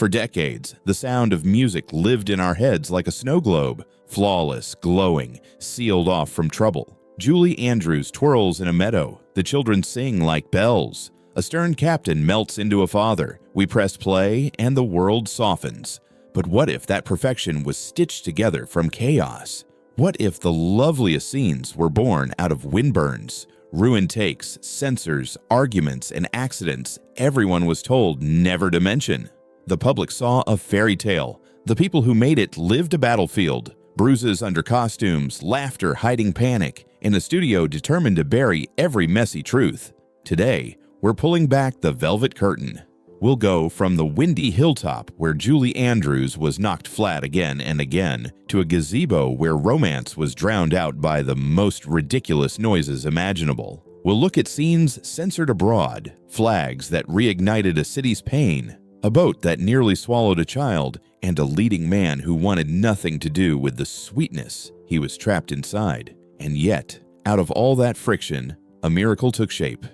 For decades, the sound of music lived in our heads like a snow globe, flawless, glowing, sealed off from trouble. Julie Andrews twirls in a meadow. The children sing like bells. A stern captain melts into a father. We press play, and the world softens. But what if that perfection was stitched together from chaos? What if the loveliest scenes were born out of windburns, ruined takes, censors, arguments, and accidents everyone was told never to mention? The public saw a fairy tale. The people who made it lived a battlefield. Bruises under costumes, laughter hiding panic, and a studio determined to bury every messy truth. Today, we're pulling back the velvet curtain. We'll go from the windy hilltop where Julie Andrews was knocked flat again and again to a gazebo where romance was drowned out by the most ridiculous noises imaginable. We'll look at scenes censored abroad, flags that reignited a city's pain, a boat that nearly swallowed a child, and a leading man who wanted nothing to do with the sweetness he was trapped inside. And yet, out of all that friction, a miracle took shape.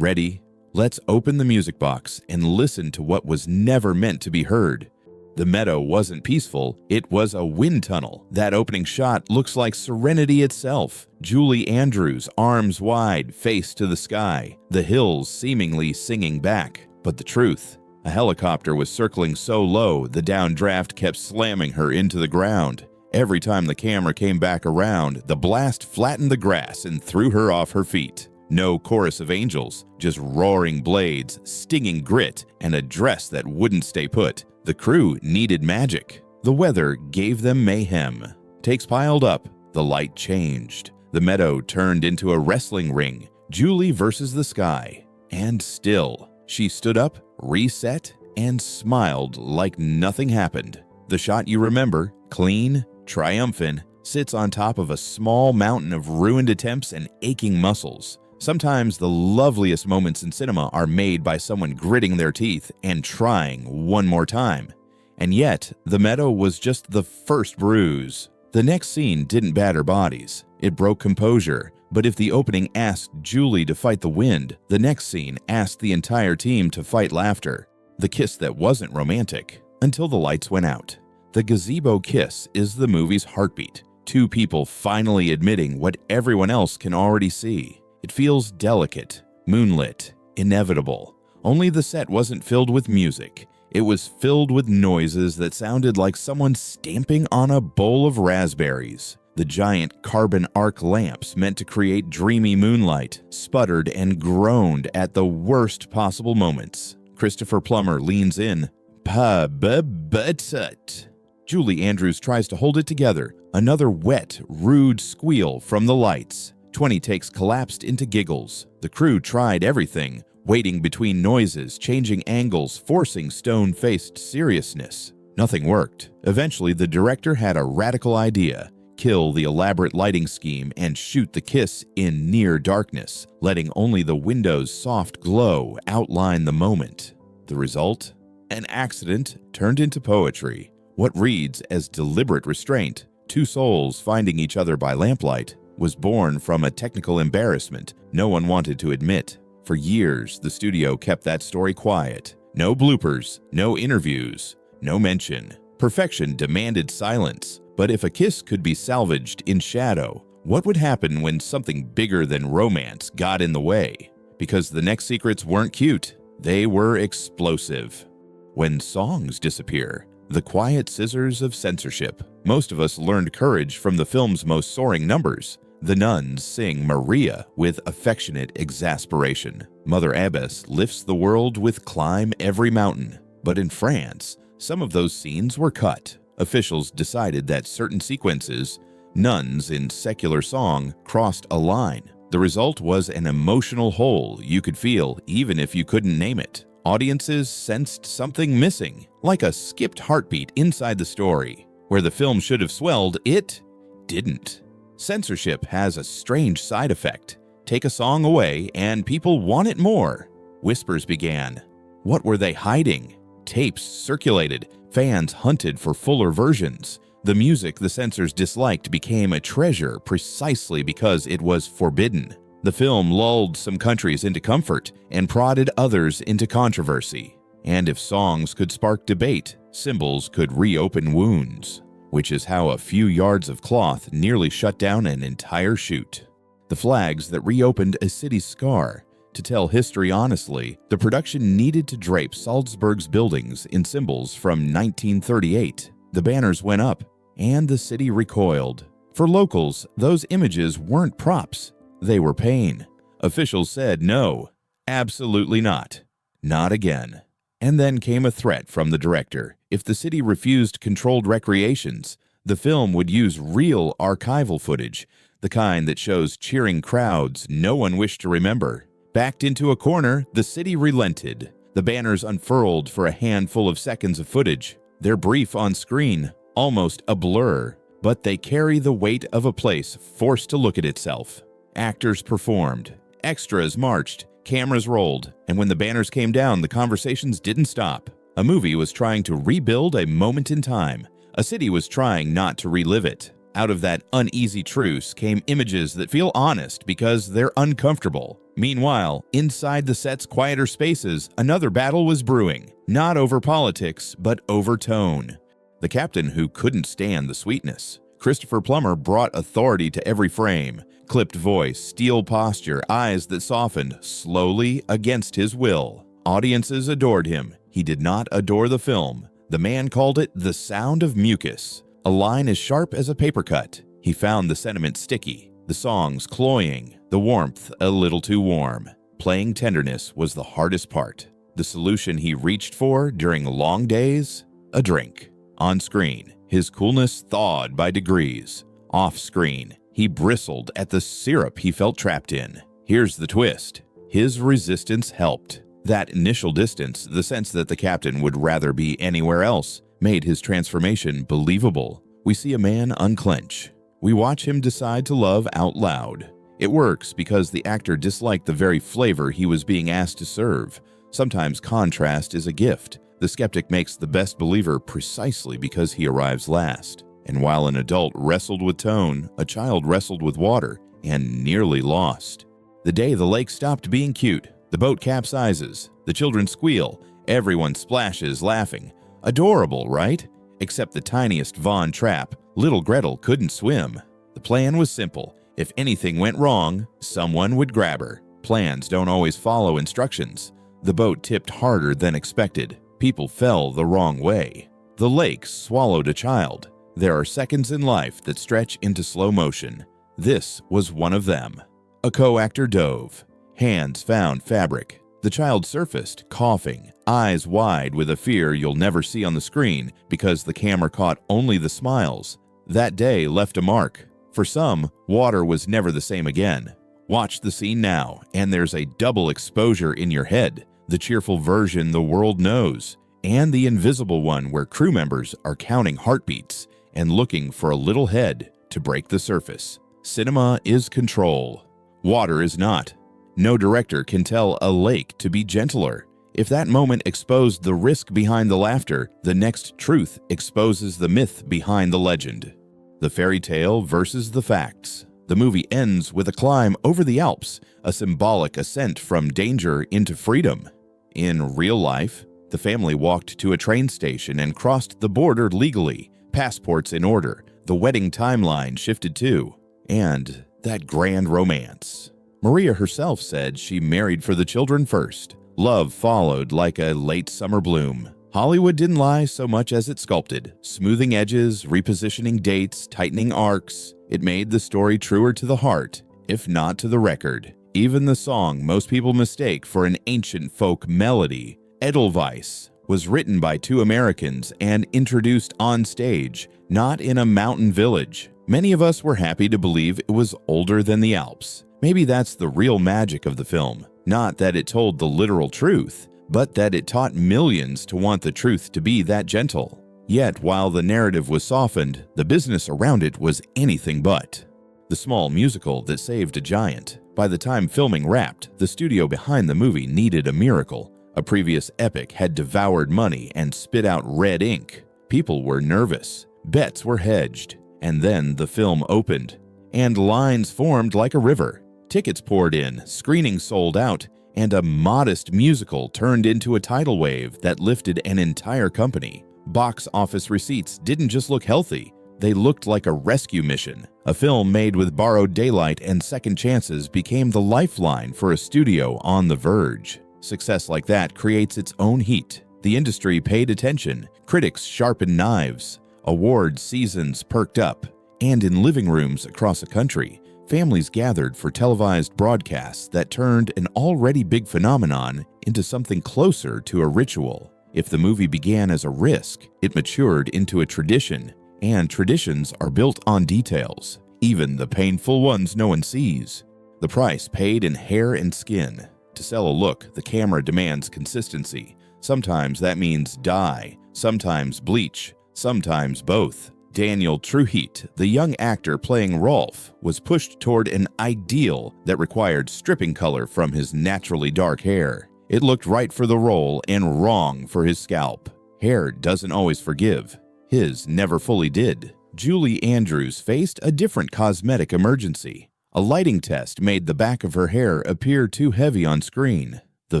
Ready? Let's open the music box and listen to what was never meant to be heard. The meadow wasn't peaceful, it was a wind tunnel. That opening shot looks like serenity itself. Julie Andrews, arms wide, face to the sky, the hills seemingly singing back. But the truth, a helicopter was circling so low, the downdraft kept slamming her into the ground. Every time the camera came back around, the blast flattened the grass and threw her off her feet. No chorus of angels, just roaring blades, stinging grit, and a dress that wouldn't stay put. The crew needed magic. The weather gave them mayhem. Takes piled up, the light changed. The meadow turned into a wrestling ring, Julie versus the sky. And still, she stood up, reset, and smiled like nothing happened. The shot you remember, clean, triumphant, sits on top of a small mountain of ruined attempts and aching muscles. Sometimes the loveliest moments in cinema are made by someone gritting their teeth and trying one more time. And yet, the meadow was just the first bruise. The next scene didn't batter bodies. It broke composure. But if the opening asked Julie to fight the wind, the next scene asked the entire team to fight laughter. The kiss that wasn't romantic until the lights went out. The gazebo kiss is the movie's heartbeat. Two people finally admitting what everyone else can already see. It feels delicate, moonlit, inevitable. Only the set wasn't filled with music. It was filled with noises that sounded like someone stamping on a bowl of raspberries. The giant carbon arc lamps meant to create dreamy moonlight sputtered and groaned at the worst possible moments. Christopher Plummer leans in. Pa-ba-ba-tut. Julie Andrews tries to hold it together. Another wet, rude squeal from the lights. 20 takes collapsed into giggles. The crew tried everything, waiting between noises, changing angles, forcing stone-faced seriousness. Nothing worked. Eventually, the director had a radical idea. Kill the elaborate lighting scheme and shoot the kiss in near darkness, letting only the window's soft glow outline the moment. The result? An accident turned into poetry. What reads as deliberate restraint, two souls finding each other by lamplight, was born from a technical embarrassment no one wanted to admit. For years, the studio kept that story quiet. No bloopers, no interviews, no mention. Perfection demanded silence. But if a kiss could be salvaged in shadow, what would happen when something bigger than romance got in the way? Because the next secrets weren't cute, they were explosive. When songs disappear, the quiet scissors of censorship. Most of us learned courage from the film's most soaring numbers. The nuns sing Maria with affectionate exasperation. Mother Abbess lifts the world with Climb Every Mountain. But in France, some of those scenes were cut. Officials decided that certain sequences, nuns in secular song, crossed a line. The result was an emotional hole you could feel even if you couldn't name it. Audiences sensed something missing, like a skipped heartbeat inside the story. Where the film should have swelled, it didn't. Censorship has a strange side effect. Take a song away and people want it more. Whispers began. What were they hiding? Tapes circulated. Fans hunted for fuller versions. The music the censors disliked became a treasure precisely because it was forbidden. The film lulled some countries into comfort and prodded others into controversy. And if songs could spark debate, symbols could reopen wounds, which is how a few yards of cloth nearly shut down an entire shoot. The flags that reopened a city's scar. To tell history honestly, the production needed to drape Salzburg's buildings in symbols from 1938. The banners went up, and the city recoiled. For locals, those images weren't props. They were pain. Officials said no, absolutely not. Not again. And then came a threat from the director. If the city refused controlled recreations, the film would use real archival footage, the kind that shows cheering crowds no one wished to remember. Backed into a corner, the city relented. The banners unfurled for a handful of seconds of footage. They're brief on screen, almost a blur, but they carry the weight of a place forced to look at itself. Actors performed, extras marched, cameras rolled, and when the banners came down, the conversations didn't stop. A movie was trying to rebuild a moment in time. A city was trying not to relive it. Out of that uneasy truce came images that feel honest because they're uncomfortable. Meanwhile, inside the set's quieter spaces, another battle was brewing, not over politics, but over tone. The captain who couldn't stand the sweetness. Christopher Plummer brought authority to every frame. Clipped voice, steel posture, eyes that softened, slowly against his will. Audiences adored him. He did not adore the film. The man called it the sound of mucus. A line as sharp as a paper cut. He found the sentiment sticky, the songs cloying, the warmth a little too warm. Playing tenderness was the hardest part. The solution he reached for during long days? A drink. On screen, his coolness thawed by degrees. Off screen, he bristled at the syrup he felt trapped in. Here's the twist. His resistance helped. That initial distance, the sense that the captain would rather be anywhere else, made his transformation believable. We see a man unclench. We watch him decide to love out loud. It works because the actor disliked the very flavor he was being asked to serve. Sometimes contrast is a gift. The skeptic makes the best believer precisely because he arrives last. And while an adult wrestled with tone, a child wrestled with water and nearly lost. The day the lake stopped being cute, the boat capsizes, the children squeal, everyone splashes laughing. Adorable, right? Except the tiniest Von Trapp, little Gretel, couldn't swim. The plan was simple. If anything went wrong, someone would grab her. Plans don't always follow instructions. The boat tipped harder than expected. People fell the wrong way. The lake swallowed a child. There are seconds in life that stretch into slow motion. This was one of them. A co-actor dove. Hands found fabric. The child surfaced, coughing, eyes wide with a fear you'll never see on the screen because the camera caught only the smiles. That day left a mark. For some, water was never the same again. Watch the scene now, and there's a double exposure in your head. The cheerful version the world knows, and the invisible one where crew members are counting heartbeats and looking for a little head to break the surface. Cinema is control. Water is not. No director can tell a lake to be gentler. If that moment exposed the risk behind the laughter, the next truth exposes the myth behind the legend. The fairy tale versus the facts. The movie ends with a climb over the Alps, a symbolic ascent from danger into freedom. In real life, the family walked to a train station and crossed the border legally, passports in order, the wedding timeline shifted too, and that grand romance. Maria herself said she married for the children first. Love followed like a late summer bloom. Hollywood didn't lie so much as it sculpted, smoothing edges, repositioning dates, tightening arcs. It made the story truer to the heart, if not to the record. Even the song most people mistake for an ancient folk melody, Edelweiss, was written by two Americans and introduced on stage, not in a mountain village. Many of us were happy to believe it was older than the Alps. Maybe that's the real magic of the film. Not that it told the literal truth, but that it taught millions to want the truth to be that gentle. Yet, while the narrative was softened, the business around it was anything but. The small musical that saved a giant. By the time filming wrapped, the studio behind the movie needed a miracle. A previous epic had devoured money and spit out red ink. People were nervous. Bets were hedged. And then the film opened. And lines formed like a river. Tickets poured in, screenings sold out, and a modest musical turned into a tidal wave that lifted an entire company. Box office receipts didn't just look healthy, they looked like a rescue mission. A film made with borrowed daylight and second chances became the lifeline for a studio on the verge. Success like that creates its own heat. The industry paid attention, critics sharpened knives, award seasons perked up, and in living rooms across the country, families gathered for televised broadcasts that turned an already big phenomenon into something closer to a ritual. If the movie began as a risk, it matured into a tradition, and traditions are built on details, even the painful ones no one sees. The price paid in hair and skin. To sell a look, the camera demands consistency. Sometimes that means dye, sometimes bleach, sometimes both. Daniel Truheat, the young actor playing Rolf, was pushed toward an ideal that required stripping color from his naturally dark hair. It looked right for the role and wrong for his scalp. Hair doesn't always forgive. His never fully did. Julie Andrews faced a different cosmetic emergency. A lighting test made the back of her hair appear too heavy on screen. The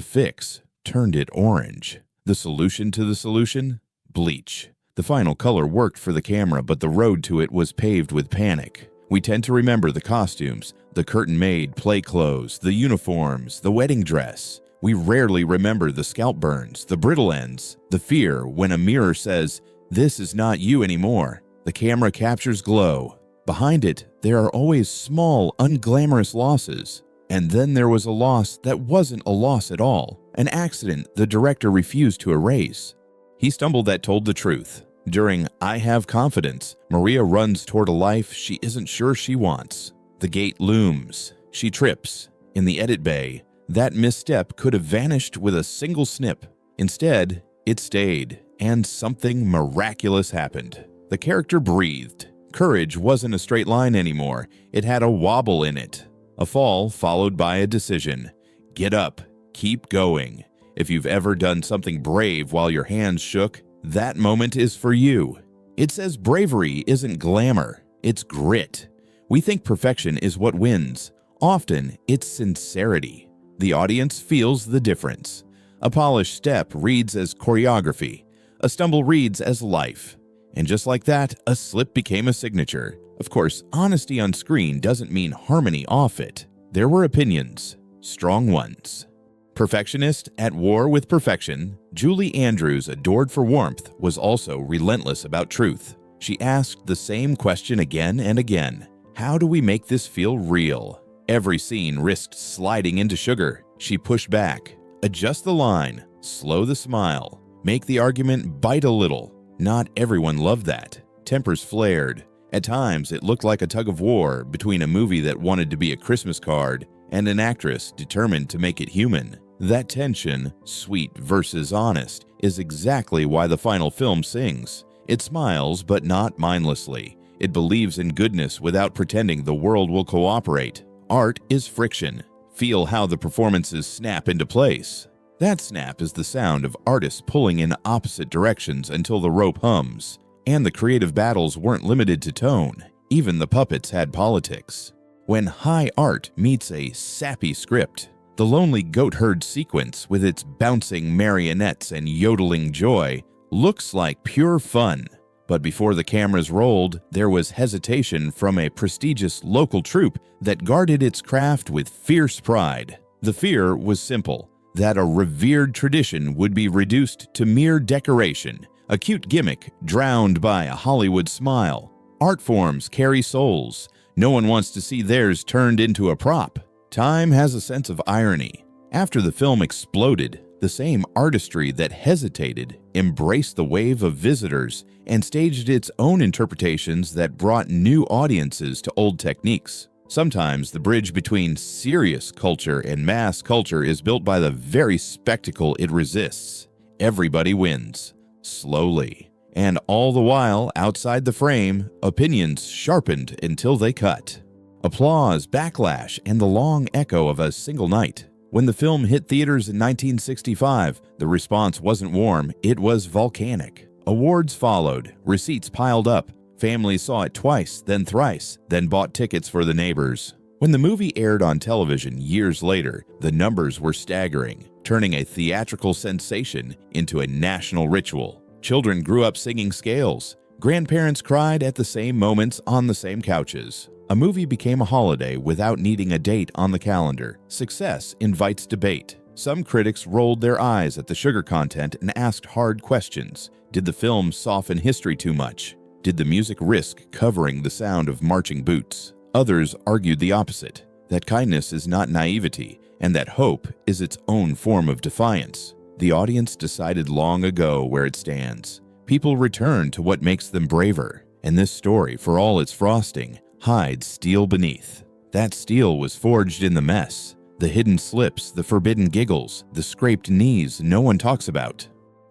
fix turned it orange. The solution to the solution? Bleach. The final color worked for the camera, but the road to it was paved with panic. We tend to remember the costumes, the curtain-made play clothes, the uniforms, the wedding dress. We rarely remember the scalp burns, the brittle ends, the fear when a mirror says, "This is not you anymore." The camera captures glow. Behind it, there are always small, unglamorous losses. And then there was a loss that wasn't a loss at all, an accident the director refused to erase. He stumbled that told the truth. During I Have Confidence, Maria runs toward a life she isn't sure she wants. The gate looms. She trips. In the edit bay, that misstep could have vanished with a single snip. Instead, it stayed, and something miraculous happened. The character breathed. Courage wasn't a straight line anymore. It had a wobble in it. A fall followed by a decision. Get up. Keep going. If you've ever done something brave while your hands shook, that moment is for you. It says bravery isn't glamour, it's grit. We think perfection is what wins. Often, it's sincerity. The audience feels the difference. A polished step reads as choreography. A stumble reads as life. And just like that, a slip became a signature. Of course, honesty on screen doesn't mean harmony off it. There were opinions, strong ones. Perfectionist at war with perfection, Julie Andrews, adored for warmth, was also relentless about truth. She asked the same question again and again. How do we make this feel real? Every scene risked sliding into sugar. She pushed back. Adjust the line, slow the smile, make the argument bite a little. Not everyone loved that. Tempers flared. At times, it looked like a tug of war between a movie that wanted to be a Christmas card and an actress determined to make it human. That tension, sweet versus honest, is exactly why the final film sings. It smiles, but not mindlessly. It believes in goodness without pretending the world will cooperate. Art is friction. Feel how the performances snap into place. That snap is the sound of artists pulling in opposite directions until the rope hums. And the creative battles weren't limited to tone. Even the puppets had politics. When high art meets a sappy script, the lonely goat herd sequence with its bouncing marionettes and yodeling joy looks like pure fun. But before the cameras rolled, there was hesitation from a prestigious local troupe that guarded its craft with fierce pride. The fear was simple, that a revered tradition would be reduced to mere decoration, a cute gimmick drowned by a Hollywood smile. Art forms carry souls. No one wants to see theirs turned into a prop. Time has a sense of irony. After the film exploded, the same artistry that hesitated embraced the wave of visitors and staged its own interpretations that brought new audiences to old techniques. Sometimes the bridge between serious culture and mass culture is built by the very spectacle it resists. Everybody wins, slowly. And all the while, outside the frame, opinions sharpened until they cut. Applause, backlash, and the long echo of a single night. When the film hit theaters in 1965, the response wasn't warm, it was volcanic. Awards followed, receipts piled up. Families saw it twice, then thrice, then bought tickets for the neighbors. When the movie aired on television years later, the numbers were staggering, turning a theatrical sensation into a national ritual. Children grew up singing scales. Grandparents cried at the same moments on the same couches. A movie became a holiday without needing a date on the calendar. Success invites debate. Some critics rolled their eyes at the sugar content and asked hard questions. Did the film soften history too much? Did the music risk covering the sound of marching boots? Others argued the opposite, that kindness is not naivety, and that hope is its own form of defiance. The audience decided long ago where it stands. People return to what makes them braver, and this story, for all its frosting, hides steel beneath. That steel was forged in the mess, the hidden slips, the forbidden giggles, the scraped knees no one talks about,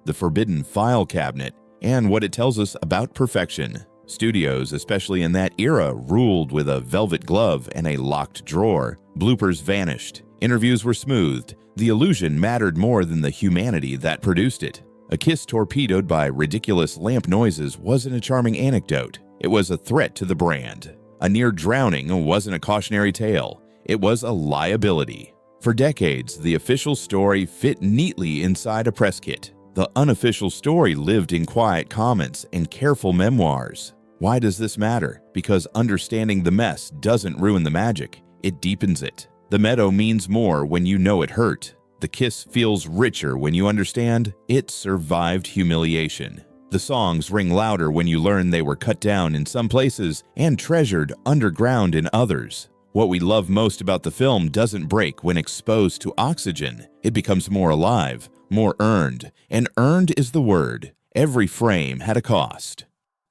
the forbidden file cabinet, and what it tells us about perfection. Studios, especially in that era, ruled with a velvet glove and a locked drawer. Bloopers vanished. Interviews were smoothed. The illusion mattered more than the humanity that produced it. A kiss torpedoed by ridiculous lamp noises wasn't a charming anecdote. It was a threat to the brand. A near drowning wasn't a cautionary tale. It was a liability. For decades, the official story fit neatly inside a press kit. The unofficial story lived in quiet comments and careful memoirs. Why does this matter? Because understanding the mess doesn't ruin the magic, it deepens it. The meadow means more when you know it hurt. The kiss feels richer when you understand it survived humiliation. The songs ring louder when you learn they were cut down in some places and treasured underground in others. What we love most about the film doesn't break when exposed to oxygen. It becomes more alive, more earned, and earned is the word. Every frame had a cost.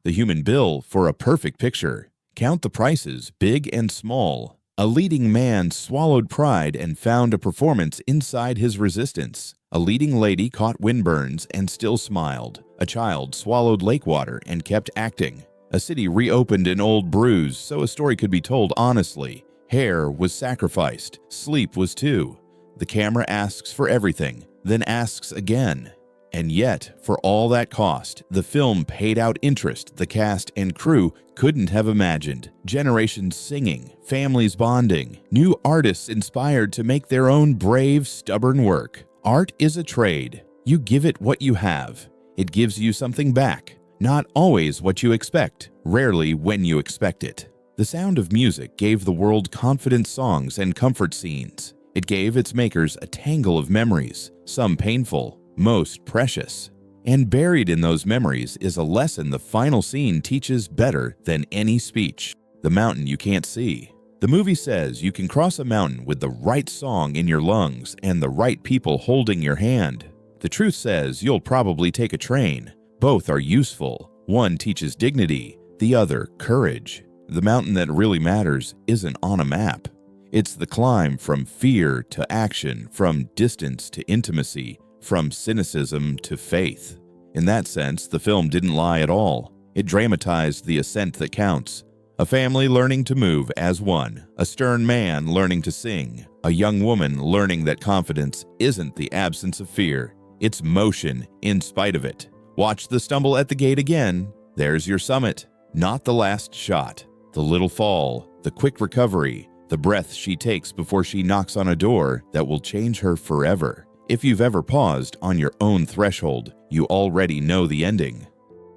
The human bill for a perfect picture. Count the prices, big and small. A leading man swallowed pride and found a performance inside his resistance. A leading lady caught windburns and still smiled. A child swallowed lake water and kept acting. A city reopened an old bruise so a story could be told honestly. Hair was sacrificed. Sleep was too. The camera asks for everything, then asks again. And yet, for all that cost, the film paid out interest the cast and crew couldn't have imagined. Generations singing, families bonding, new artists inspired to make their own brave, stubborn work. Art is a trade. You give it what you have. It gives you something back. Not always what you expect, rarely when you expect it. The Sound of Music gave the world confident songs and comfort scenes. It gave its makers a tangle of memories, some painful, most precious. And buried in those memories is a lesson the final scene teaches better than any speech. The mountain you can't see. The movie says you can cross a mountain with the right song in your lungs and the right people holding your hand. The truth says you'll probably take a train. Both are useful. One teaches dignity, the other courage. The mountain that really matters isn't on a map. It's the climb from fear to action, from distance to intimacy, from cynicism to faith. In that sense, the film didn't lie at all. It dramatized the ascent that counts. A family learning to move as one, a stern man learning to sing, a young woman learning that confidence isn't the absence of fear, it's motion in spite of it. Watch the stumble at the gate again. There's your summit, not the last shot. The little fall, the quick recovery, the breath she takes before she knocks on a door that will change her forever. If you've ever paused on your own threshold, you already know the ending.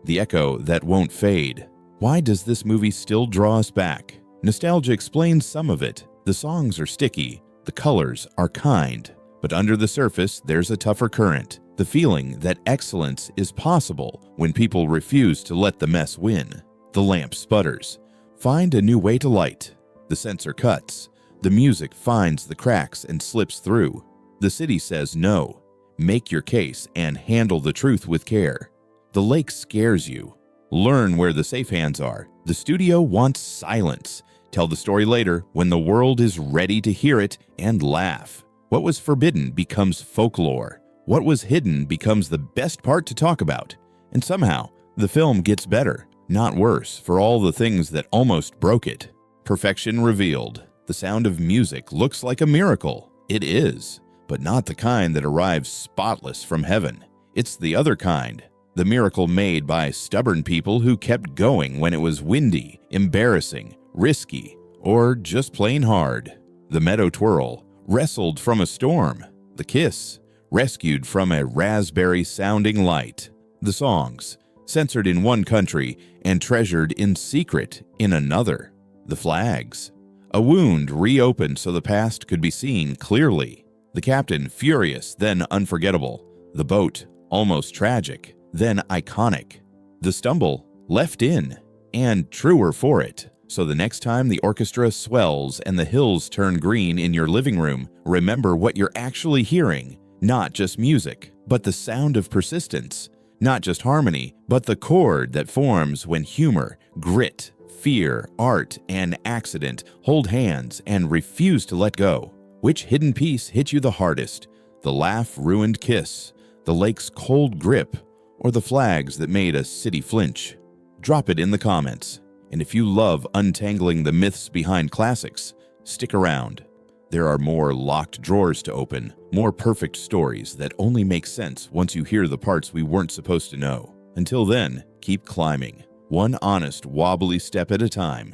The echo that won't fade. Why does this movie still draw us back? Nostalgia explains some of it. The songs are sticky, the colors are kind. But under the surface, there's a tougher current. The feeling that excellence is possible when people refuse to let the mess win. The lamp sputters. Find a new way to light. The sensor cuts. The music finds the cracks and slips through. The city says no. Make your case and handle the truth with care. The lake scares you. Learn where the safe hands are. The studio wants silence. Tell the story later when the world is ready to hear it and laugh. What was forbidden becomes folklore. What was hidden becomes the best part to talk about. And somehow, the film gets better, not worse, for all the things that almost broke it. Perfection revealed. The Sound of Music looks like a miracle. It is. But not the kind that arrives spotless from heaven. It's the other kind, the miracle made by stubborn people who kept going when it was windy, embarrassing, risky, or just plain hard. The meadow twirl, wrestled from a storm. The kiss, rescued from a raspberry-sounding light. The songs, censored in one country and treasured in secret in another. The flags, a wound reopened so the past could be seen clearly. The captain, furious, then unforgettable. The boat, almost tragic, then iconic. The stumble, left in, and truer for it. So the next time the orchestra swells and the hills turn green in your living room, remember what you're actually hearing. Not just music, but the sound of persistence. Not just harmony, but the chord that forms when humor, grit, fear, art, and accident hold hands and refuse to let go. Which hidden piece hit you the hardest? The laugh-ruined kiss, the lake's cold grip, or the flags that made a city flinch? Drop it in the comments. And if you love untangling the myths behind classics, stick around. There are more locked drawers to open, more perfect stories that only make sense once you hear the parts we weren't supposed to know. Until then, keep climbing, one honest, wobbly step at a time.